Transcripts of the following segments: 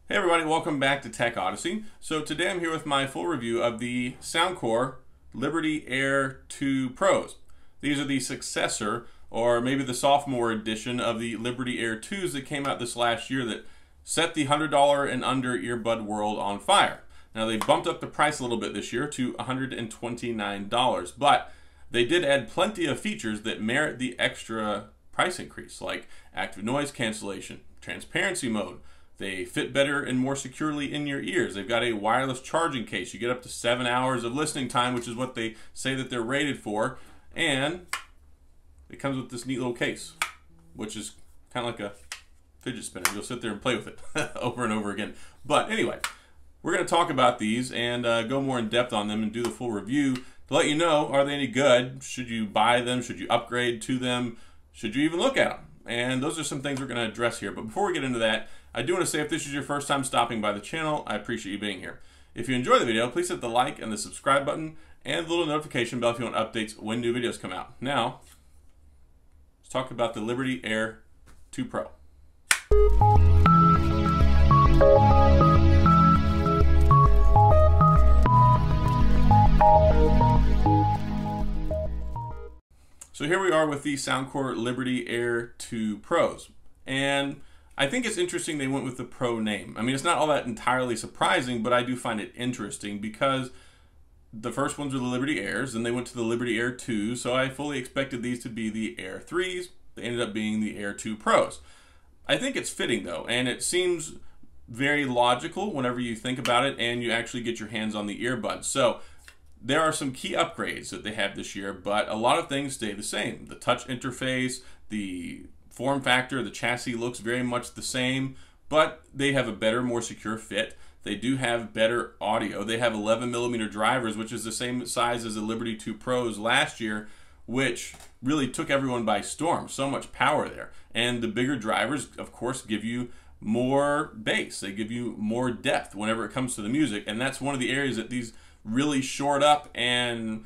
Hey everybody, welcome back to Tech Odyssey. So today I'm here with my full review of the Soundcore Liberty Air 2 Pros. These are the successor, or maybe the sophomore edition of the Liberty Air 2s that came out this last year that set the $100 and under earbud world on fire. Now they bumped up the price a little bit this year to $129, but they did add plenty of features that merit the extra price increase, like active noise cancellation, transparency mode. They fit better and more securely in your ears. They've got a wireless charging case. You get up to 7 hours of listening time, which is what they say that they're rated for. And it comes with this neat little case, which is kind of like a fidget spinner. You'll sit there and play with it over and over again. But anyway, we're going to talk about these and go more in depth on them and do the full review to let you know, are they any good? Should you buy them? Should you upgrade to them? Should you even look at them? And those are some things we're going to address here. But before we get into that, I do want to say if this is your first time stopping by the channel, I appreciate you being here. If you enjoy the video, please hit the like and the subscribe button and the little notification bell if you want updates when new videos come out. Now, let's talk about the Liberty Air 2 Pro. So here we are with the Soundcore Liberty Air 2 Pros. And I think it's interesting they went with the Pro name. I mean, it's not all that entirely surprising, but I do find it interesting because the first ones were the Liberty Airs, and they went to the Liberty Air 2, so I fully expected these to be the Air 3s. They ended up being the Air 2 Pros. I think it's fitting, though, and it seems very logical whenever you think about it and you actually get your hands on the earbuds. So there are some key upgrades that they have this year, but a lot of things stay the same. The touch interface, the form factor, the chassis looks very much the same, but they have a better, more secure fit. They do have better audio. They have 11mm drivers, which is the same size as the Liberty 2 Pros last year, which really took everyone by storm. So much power there. And the bigger drivers, of course, give you more bass. They give you more depth whenever it comes to the music, and that's one of the areas that these really shored up and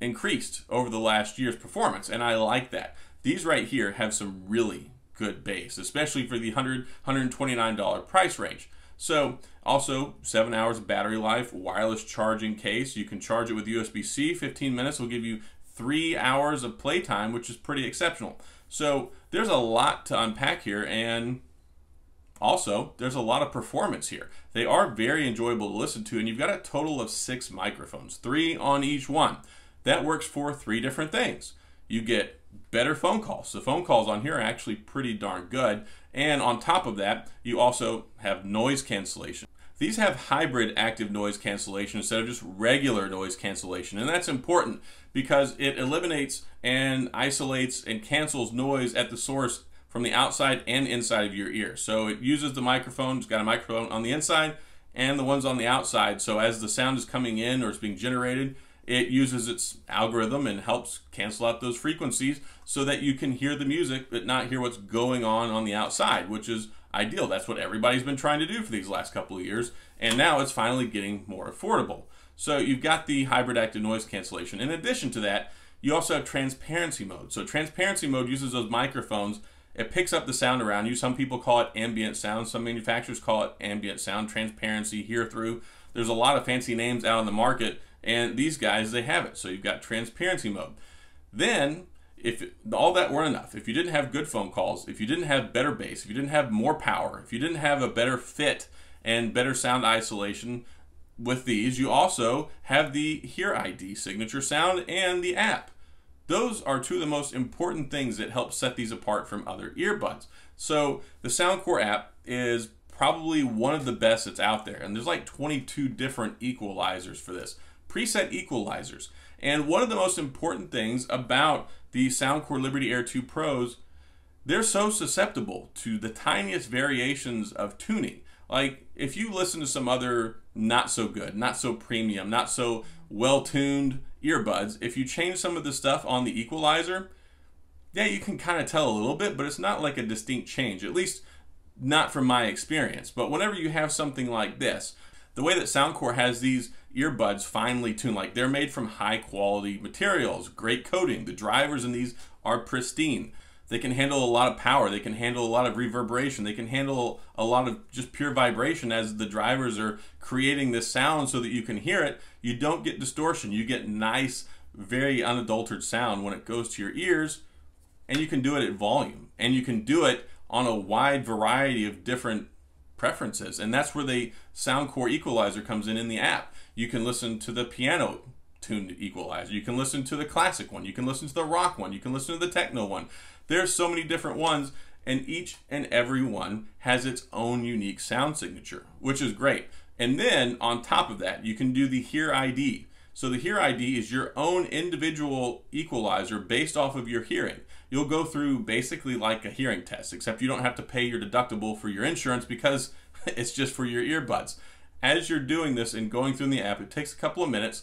increased over the last year's performance, and I like that. These right here have some really good bass, especially for the $129 price range. So also 7 hours of battery life, wireless charging case. You can charge it with USB-C. 15 minutes will give you 3 hours of playtime, which is pretty exceptional. So there's a lot to unpack here, and also there's a lot of performance here. They are very enjoyable to listen to, and you've got a total of 6 microphones, 3 on each one. That works for 3 different things. You get better phone calls. The phone calls on here are actually pretty darn good. And on top of that, you also have noise cancellation. These have hybrid active noise cancellation instead of just regular noise cancellation. And that's important because it eliminates and isolates and cancels noise at the source from the outside and inside of your ear. So it uses the microphone. It's got a microphone on the inside and the ones on the outside. So as the sound is coming in or is being generated, it uses its algorithm and helps cancel out those frequencies so that you can hear the music but not hear what's going on the outside, which is ideal. That's what everybody's been trying to do for these last couple of years, and now it's finally getting more affordable. So you've got the hybrid active noise cancellation. In addition to that, you also have transparency mode. So transparency mode uses those microphones. It picks up the sound around you. Some people call it ambient sound. Some manufacturers call it ambient sound, transparency, hear through. There's a lot of fancy names out on the market, and these guys, they have it. So you've got transparency mode. Then, if all that weren't enough, if you didn't have good phone calls, if you didn't have better bass, if you didn't have more power, if you didn't have a better fit and better sound isolation with these, you also have the HearID signature sound and the app. Those are 2 of the most important things that help set these apart from other earbuds. So the Soundcore app is probably one of the best that's out there, and there's like 22 different equalizers for this. Preset equalizers. And one of the most important things about the Soundcore Liberty Air 2 Pros, they're so susceptible to the tiniest variations of tuning. Like if you listen to some other not so good, not so premium, not so well-tuned earbuds, if you change some of the stuff on the equalizer, yeah, you can kind of tell a little bit, but it's not like a distinct change, at least not from my experience. But whenever you have something like this, the way that Soundcore has these earbuds finely tuned, like they're made from high quality materials, great coating. The drivers in these are pristine. They can handle a lot of power. They can handle a lot of reverberation. They can handle a lot of just pure vibration as the drivers are creating this sound so that you can hear it. You don't get distortion. You get nice, very unadulterated sound when it goes to your ears, and you can do it at volume. And you can do it on a wide variety of different preferences. And that's where the Soundcore equalizer comes in the app. You can listen to the piano tuned equalizer. You can listen to the classic one. You can listen to the rock one. You can listen to the techno one. There's so many different ones, and each and every one has its own unique sound signature, which is great. And then on top of that, you can do the HearID. So the HearID is your own individual equalizer based off of your hearing. You'll go through basically like a hearing test, except you don't have to pay your deductible for your insurance because it's just for your earbuds. As you're doing this and going through the app, it takes a couple of minutes.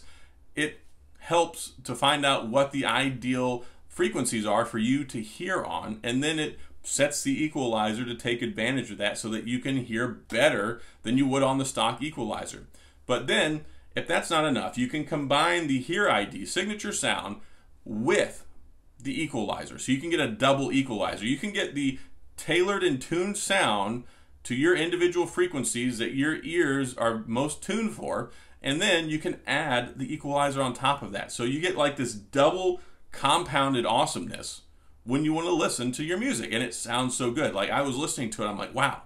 It helps to find out what the ideal frequencies are for you to hear on, and then it sets the equalizer to take advantage of that so that you can hear better than you would on the stock equalizer. But then, if that's not enough, you can combine the HearID signature sound with the equalizer. So you can get a double equalizer. You can get the tailored and tuned sound to your individual frequencies that your ears are most tuned for, and then you can add the equalizer on top of that. So you get like this double compounded awesomeness when you want to listen to your music, and it sounds so good. Like, I was listening to it, I'm like, wow,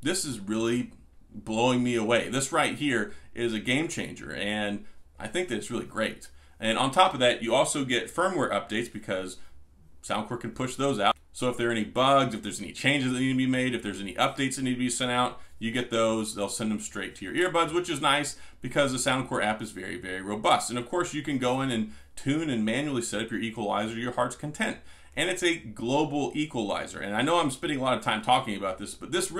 this is really blowing me away. This right here is a game changer, and I think that it's really great. And on top of that, you also get firmware updates because Soundcore can push those out. So if there are any bugs, if there's any changes that need to be made, if there's any updates that need to be sent out, you get those. They'll send them straight to your earbuds, which is nice because the Soundcore app is very, very robust. And of course, you can go in and tune and manually set up your equalizer to your heart's content. And it's a global equalizer. And I know I'm spending a lot of time talking about this, but this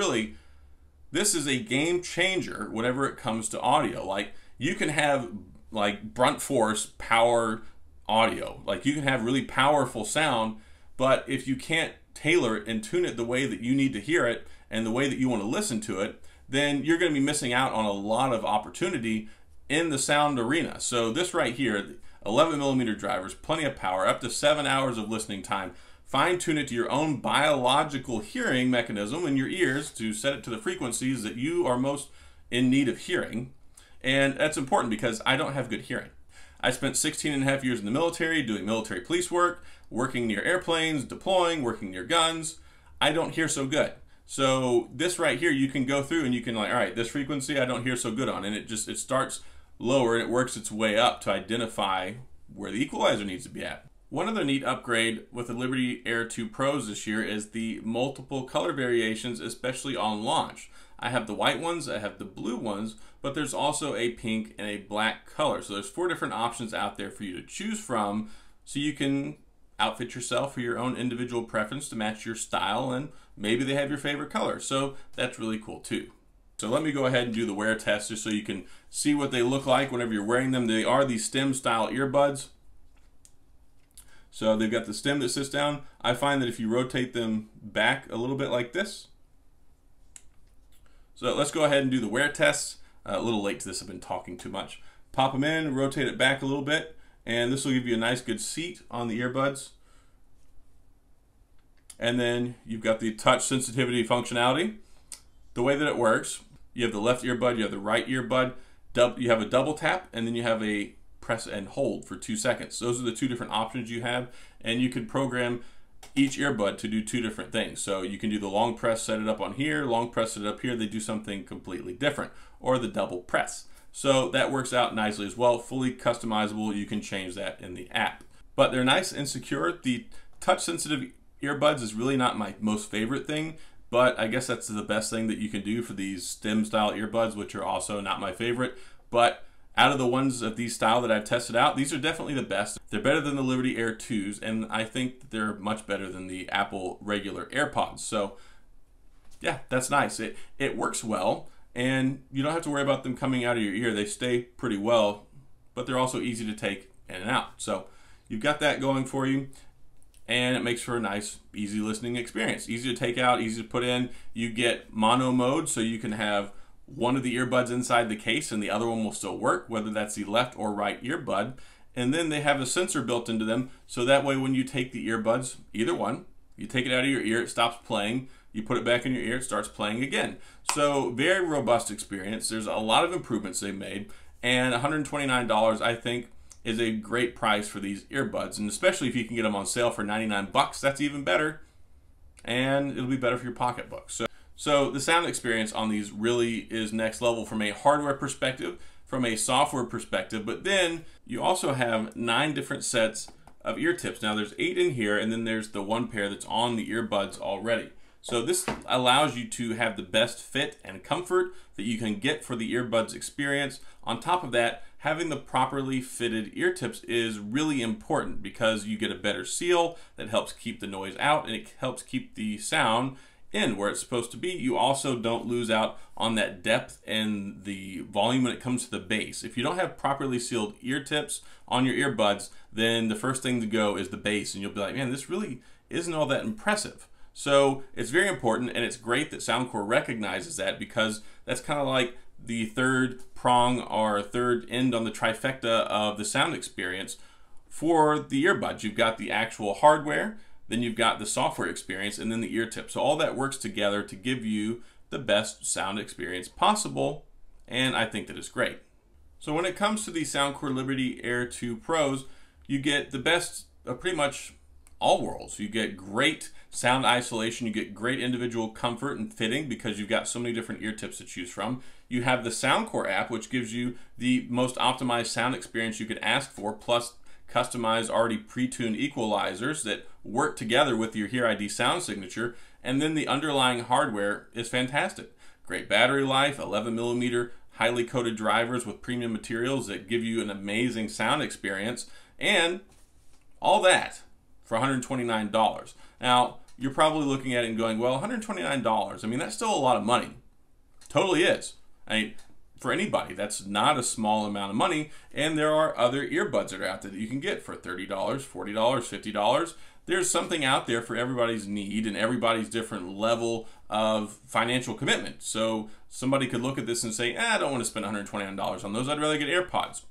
is a game changer whenever it comes to audio. Like, you can have like brunt force power audio. Like, you can have really powerful sound, but if you can't tailor it and tune it the way that you need to hear it and the way that you want to listen to it, then you're going to be missing out on a lot of opportunity in the sound arena. So this right here, 11mm drivers, plenty of power, up to 7 hours of listening time. Fine tune it to your own biological hearing mechanism in your ears to set it to the frequencies that you are most in need of hearing. And that's important because I don't have good hearing. I spent 16.5 years in the military doing military police work, working near airplanes, deploying, working near guns. I don't hear so good. So this right here, you can go through and you can like, all right, this frequency I don't hear so good on. And it starts lower and it works its way up to identify where the equalizer needs to be at. One other neat upgrade with the Liberty Air 2 Pros this year is the multiple color variations, especially on launch. I have the white ones, I have the blue ones, but there's also a pink and a black color. So there's 4 different options out there for you to choose from, so you can outfit yourself for your own individual preference to match your style, and maybe they have your favorite color. So that's really cool too. So let me go ahead and do the wear test just so you can see what they look like whenever you're wearing them. They are the stem style earbuds. So they've got the stem that sits down. I find that if you rotate them back a little bit like this. So let's go ahead and do the wear test. A little late to this, I've been talking too much. Pop them in, rotate it back a little bit, and this will give you a nice good seat on the earbuds. And then you've got the touch sensitivity functionality. The way that it works, you have the left earbud, you have the right earbud, you have a double tap, and then you have a press and hold for 2 seconds. Those are the 2 different options you have, and you can program each earbud to do 2 different things. So you can do the long press, set it up on here, long press it up here, they do something completely different, or the double press. So that works out nicely as well, fully customizable. You can change that in the app. But they're nice and secure. The touch sensitive earbuds is really not my most favorite thing, but I guess that's the best thing that you can do for these stem style earbuds, which are also not my favorite. But out of the ones of these style that I've tested out, these are definitely the best. They're better than the Liberty Air 2s, and I think that they're much better than the Apple regular AirPods. So yeah, that's nice. It works well, and you don't have to worry about them coming out of your ear. They stay pretty well, but they're also easy to take in and out. So you've got that going for you, and it makes for a nice, easy listening experience. Easy to take out, easy to put in. You get mono mode, so you can have one of the earbuds inside the case and the other one will still work, whether that's the left or right earbud. And then they have a sensor built into them, so that way when you take the earbuds, either one, You take it out of your ear, it stops playing. You put it back in your ear, it starts playing again. So very robust experience. There's a lot of improvements they made, and $129 I think is a great price for these earbuds, and especially if you can get them on sale for 99 bucks, that's even better, and it'll be better for your pocketbook. So the sound experience on these really is next level from a hardware perspective, from a software perspective, but then you also have 9 different sets of ear tips. Now there's 8 in here, and then there's the 1 pair that's on the earbuds already. So this allows you to have the best fit and comfort that you can get for the earbuds experience. On top of that, having the properly fitted ear tips is really important because you get a better seal that helps keep the noise out, and it helps keep the sound in where it's supposed to be. You also don't lose out on that depth and the volume when it comes to the bass. If you don't have properly sealed ear tips on your earbuds, then the first thing to go is the bass, and you'll be like, man, this really isn't all that impressive. So it's very important, and it's great that Soundcore recognizes that, because that's kind of like the third prong or third end on the trifecta of the sound experience for the earbuds. You've got the actual hardware, then you've got the software experience, and then the ear tip. So all that works together to give you the best sound experience possible, and I think that it's great. So when it comes to the Soundcore Liberty Air 2 Pros, you get the best of pretty much all worlds. You get great sound isolation, you get great individual comfort and fitting because you've got so many different ear tips to choose from. You have the Soundcore app, which gives you the most optimized sound experience you could ask for, plus customized already pre-tuned equalizers that work together with your HearID sound signature, and then the underlying hardware is fantastic. Great battery life, 11mm highly coated drivers with premium materials that give you an amazing sound experience, and all that for $129. Now, you're probably looking at it and going, well, $129, I mean, that's still a lot of money. Totally is. I mean, for anybody, that's not a small amount of money, and there are other earbuds that are out there that you can get for $30, $40, $50. There's something out there for everybody's need and everybody's different level of financial commitment. So somebody could look at this and say, I don't want to spend $129 on those, I'd rather get AirPods.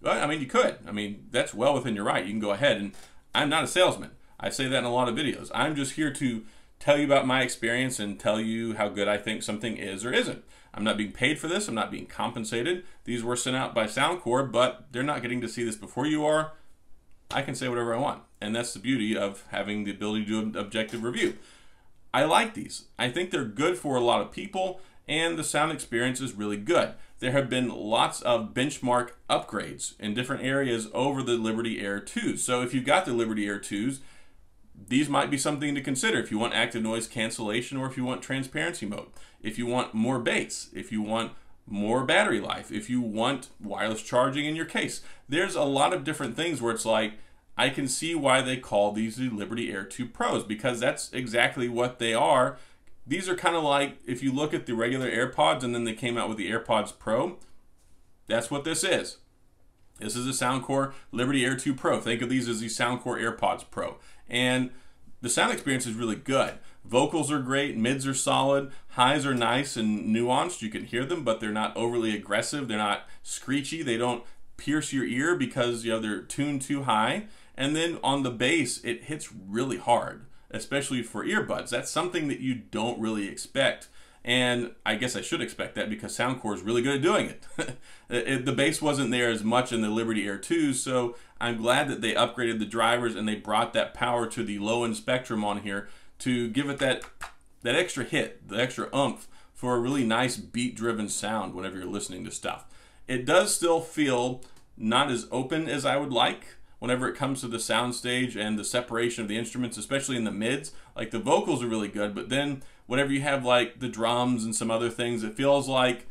Well, I mean, you could. I mean, that's well within your right. You can go ahead, and I'm not a salesman. I say that in a lot of videos. I'm just here to tell you about my experience and tell you how good I think something is or isn't. I'm not being paid for this. I'm not being compensated. These were sent out by Soundcore, but they're not getting to see this before you are. I can say whatever I want. And that's the beauty of having the ability to do an objective review. I like these. I think they're good for a lot of people, and the sound experience is really good. There have been lots of benchmark upgrades in different areas over the Liberty Air 2s. So if you've got the Liberty Air 2s, these might be something to consider if you want active noise cancellation, or if you want transparency mode, if you want more bass, if you want more battery life, if you want wireless charging in your case. There's a lot of different things where it's like, I can see why they call these the Liberty Air 2 Pros, because that's exactly what they are. These are kind of like, if you look at the regular AirPods and then they came out with the AirPods Pro, that's what this is. This is a Soundcore Liberty Air 2 Pro. Think of these as the Soundcore AirPods Pro. And the sound experience is really good. Vocals are great, mids are solid, highs are nice and nuanced. You can hear them, but they're not overly aggressive. They're not screechy. They don't pierce your ear because, you know, they're tuned too high. And then on the bass, it hits really hard, especially for earbuds. That's something that you don't really expect. And I guess I should expect that because Soundcore is really good at doing it. The bass wasn't there as much in the Liberty Air 2, so I'm glad that they upgraded the drivers and they brought that power to the low-end spectrum on here to give it that extra hit, the extra oomph for a really nice beat-driven sound whenever you're listening to stuff. It does still feel not as open as I would like whenever it comes to the sound stage and the separation of the instruments, especially in the mids. Like, the vocals are really good, but then whenever you have like the drums and some other things, it feels like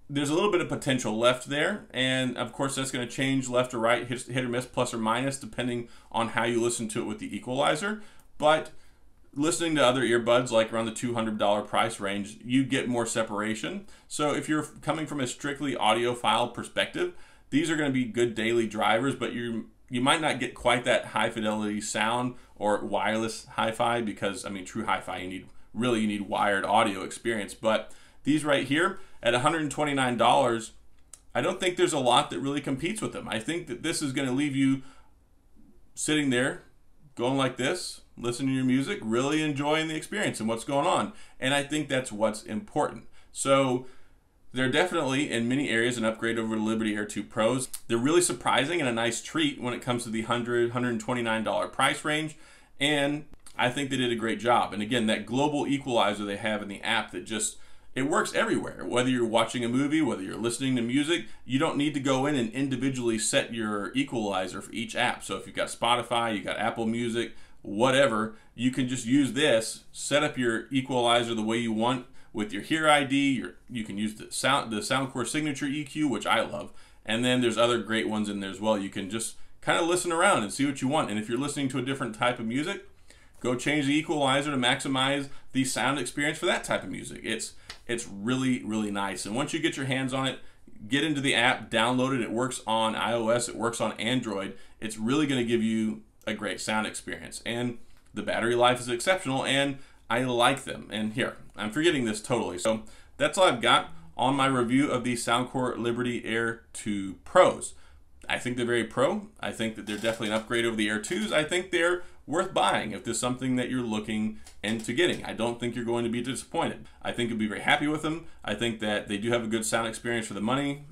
there's a little bit of potential left there. And of course that's going to change left or right, hit or miss, plus or minus, depending on how you listen to it with the equalizer. But listening to other earbuds, like around the $200 price range, you get more separation. So if you're coming from a strictly audiophile perspective, these are going to be good daily drivers, but you might not get quite that high fidelity sound or wireless hi-fi, because I mean, true hi-fi, you need wired audio experience. But these right here at $129, I don't think there's a lot that really competes with them. I think that this is going to leave you sitting there going like this listening to your music, really enjoying the experience and what's going on. And I think that's what's important. So they're definitely, in many areas, an upgrade over the Liberty Air 2 Pros. They're really surprising and a nice treat when it comes to the $100, $129 price range. And I think they did a great job. And again, that global equalizer they have in the app that just, it works everywhere. Whether you're watching a movie, whether you're listening to music, you don't need to go in and individually set your equalizer for each app. So if you've got Spotify, you've got Apple Music, whatever, you can just use this, set up your equalizer the way you want with your HearID. You can use the Soundcore Signature EQ, which I love. And then there's other great ones in there as well. You can just kind of listen around and see what you want. And if you're listening to a different type of music, go change the equalizer to maximize the sound experience for that type of music. It's really, really nice. And once you get your hands on it, get into the app, download it. It works on iOS, it works on Android. It's really going to give you a great sound experience. And the battery life is exceptional, and I like them. And here, I'm forgetting this totally. So that's all I've got on my review of the Soundcore Liberty Air 2 Pros. I think they're very pro. I think that they're definitely an upgrade over the Air 2s. I think they're worth buying if there's something that you're looking into getting. I don't think you're going to be disappointed. I think you'll be very happy with them. I think that they do have a good sound experience for the money,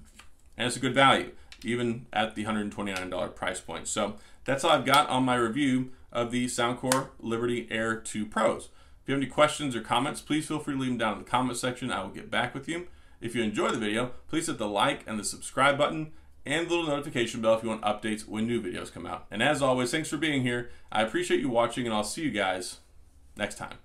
and it's a good value, even at the $129 price point. So that's all I've got on my review of the Soundcore Liberty Air 2 Pros. If you have any questions or comments, please feel free to leave them down in the comment section. I will get back with you. If you enjoy the video, please hit the like and the subscribe button and the little notification bell if you want updates when new videos come out. And as always, thanks for being here. I appreciate you watching, and I'll see you guys next time.